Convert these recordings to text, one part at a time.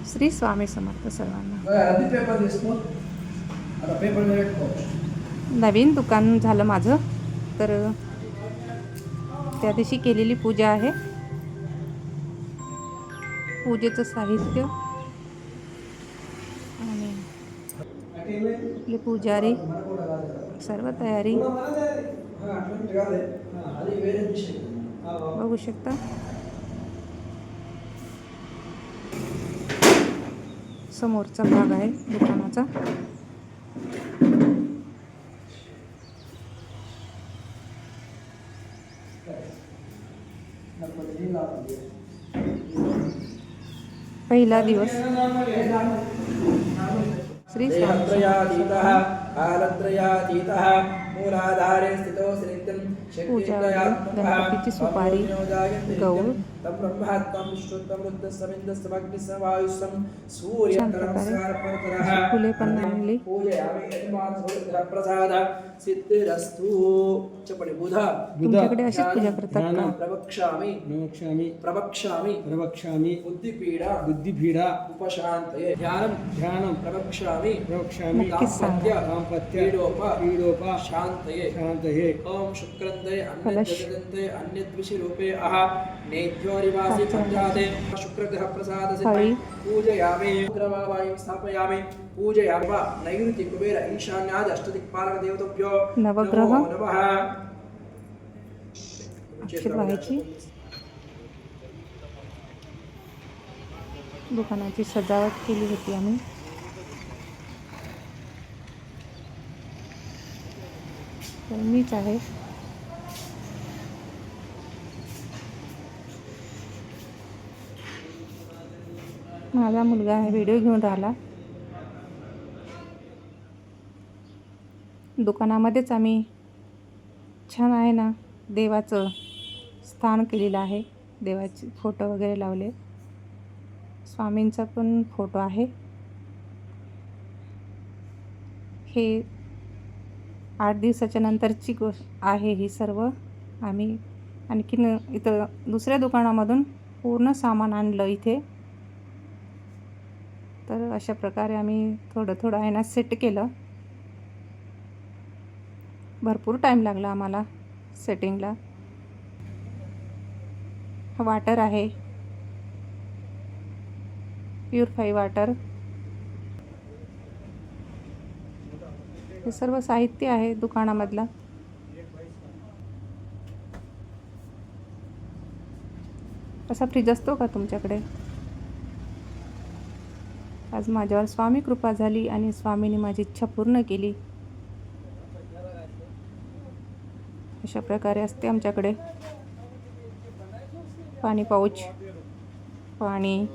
श्री स्वामी समर्थ सर्वांना. नवीन दुकान झालं माझं, तर त्या दिवशी केलेली पूजा आहे. पूजेचं साहित्य आणि आपले पुजारी, सर्व तयारी बघू शकता. समोरचा भाग आहे दुकानाचा. पहिला दिवस. श्री स्वामी मूलाधारे स्थितो नित्यं पूजा, गणपतीची सुपारी, गौर तम ब्रह्मात्मं विष्णुत्वं रुद्रस्समिन्द्रस्समग्निस्सवायुस्सं सूर्यं नमस्कारः फुले पण आणली. पूजयामि यजमान प्रसाद सिद्धिरस्तु. चपडे बुधा तुमच्याकडे अशीच पूजा करतात का? प्रवक्ष्यामि प्रवक्ष्यामि प्रवक्ष्यामि प्रवक्ष्यामि बुद्धिपीडा उपशान्तये ध्यानं प्रवक्ष्यामि दाम्पत्य पीडोप शान्तये. ओम शुक्रन्दे अन्यद्विषदन्ते अन्यद्विषरूपे अह नेभ्योरिवासि पंजाते शुक्रग्रह प्रसाद सिद्धि पूजयामि. शुक्रवायुं स्थापयामि. पूजयामि. नैऋत्य कुबेर ईशान्याद अष्टदिक्पालक देवताभ्यो नवग्रह नमः. व्हायची. दुकानाची सजावट केली होती आम्ही. तर मीच आहे. माझा मुलगा आहे, व्हिडिओ घेऊन राहिला. दुकानामध्येच आम्ही छान आहे ना देवाचं स्थान केलेलं आहे. देवाचे फोटो वगैरे लावले. स्वामींचा पण फोटो आहे. हे 8 दिवसाच्या नंतरची गोष्ट आहे ही सर्व. आम्ही आणखीन इथं दुसऱ्या दुकानामधून पूर्ण सामान आणलं इथे. तर अशा प्रकारे आम्ही थोडं आहे ना सेट केलं. भरपूर टाईम लागला आम्हाला सेटिंगला. वाटर आहे, प्युरिफाई वाटर. हे सर्व साहित्य आहे दुकानामधला. असा फ्रीज असतो का तुमच्याकडे? आज माझ्यावर स्वामी कृपा झाली आणि स्वामीने माझी इच्छा पूर्ण केली. अशा प्रकारे असते आमच्याकडे. पाणी पाऊच, पाणी,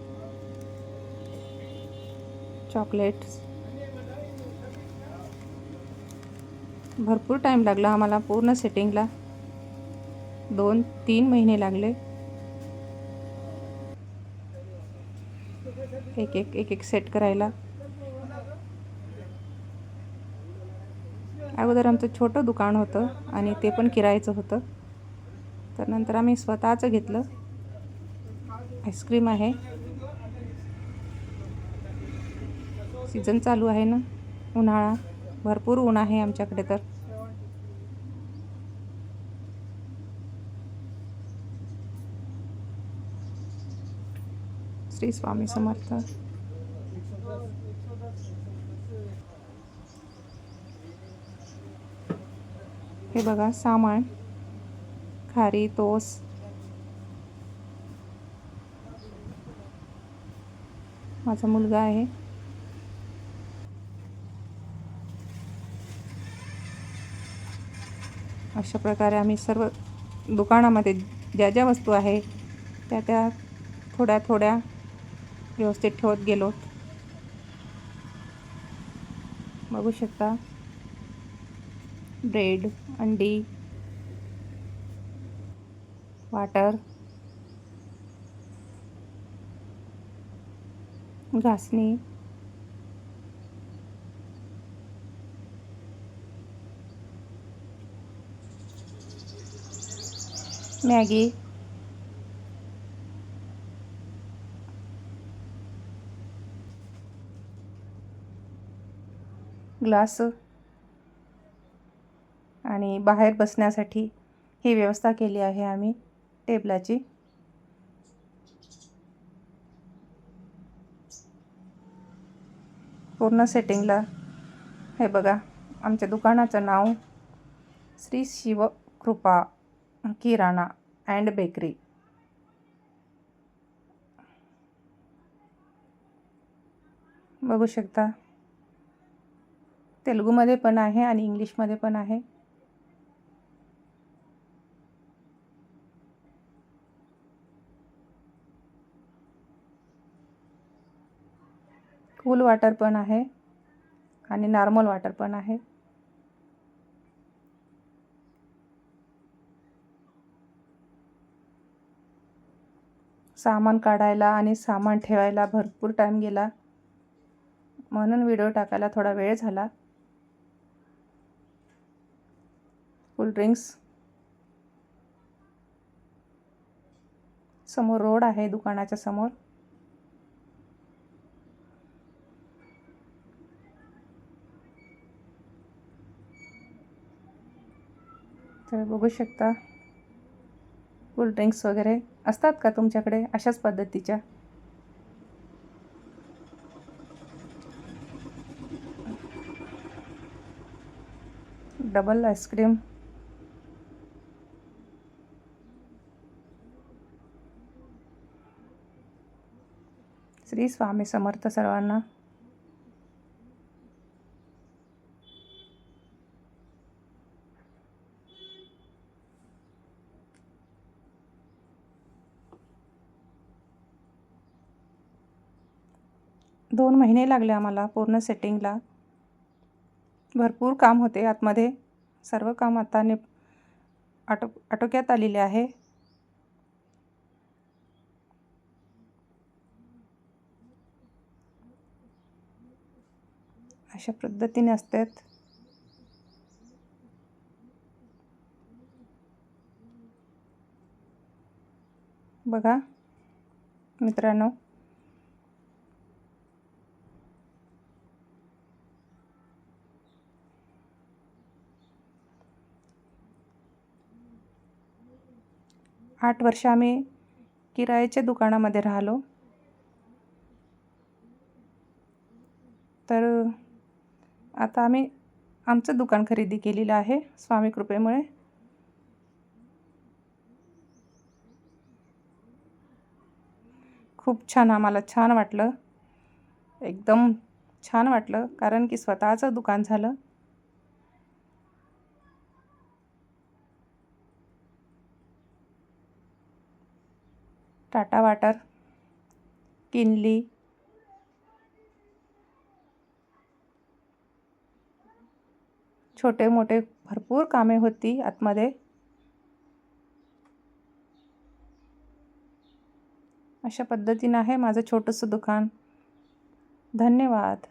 चॉकलेट्स. भरपूर टाईम लागला आम्हाला पूर्ण सेटिंगला. 2-3 महिने लागले. एक सेट करायला. अगोदर आमचं छोटं दुकान होतं आणि ते पण किरायचं होतं. तर नंतर आम्ही स्वतःचं घेतलं. आईस्क्रीम आहे. सीझन चालू आहे ना, उन्हाळा. भरपूर ऊन आहे आमच्याकडे. तर श्री स्वामी समर्थ. हे बघा सामान, खारी, तोस. माझा मुलगा आहे. अशा प्रकारे आम्ही सर्व दुकानामध्ये ज्या ज्या वस्तू आहे त्या थोड्या व्यवस्थित ठेवत गेलो. बघू शकता. ब्रेड, अंडी, वाटर, घासणी, मॅगी, ग्लास आणि बाहेर बसण्यासाठी ही व्यवस्था केली आहे आम्ही टेबलाची. पूर्ण सेटिंगला हे बघा, आमच्या दुकानाचं नाव श्री शिवकृपा किराणा अँड बेकरी. बघू शकता, तेलुगूमध्ये पण आहे आणि इंग्लिशमध्ये पण आहे. कूल वॉटर पण आहे आणि नॉर्मल वॉटर पण आहे. सामान काढायला आणि सामान ठेवायला भरपूर टाईम गेला, म्हणून व्हिडिओ टाकायला थोडा वेळ झाला. कूल ड्रिंक्स, समोर रोड आहे दुकानाच्या समोर. तर बघू शकता, कूल ड्रिंक्स वगैरे असतात का तुमच्याकडे अशाच पद्धतीच्या? डबल आईस्क्रीम, श्री स्वामी समर्थ सर्वांना. दोन महिने लागले आम्हाला पूर्ण सेटिंगला. भरपूर काम होते आतमध्ये. सर्व काम आता आटोक्यात आलेले आहे. अशा पद्धतीने असतात. बघा मित्रांनो, आठ वर्ष आम्ही किरायाच्या दुकानामध्ये राहिलो. तर आता आम्ही आमचं दुकान खरेदी केलेलं आहे स्वामी कृपेमुळे. खूप छान, आम्हाला छान वाटलं, एकदम छान वाटलं, कारण की स्वतःचं दुकान झालं. टाटा वॉटर, किनली, छोटे मोठे भरपूर कामे होती आतमध्ये. अशा पद्धतीने आहे माझं छोटंसं दुकान. धन्यवाद.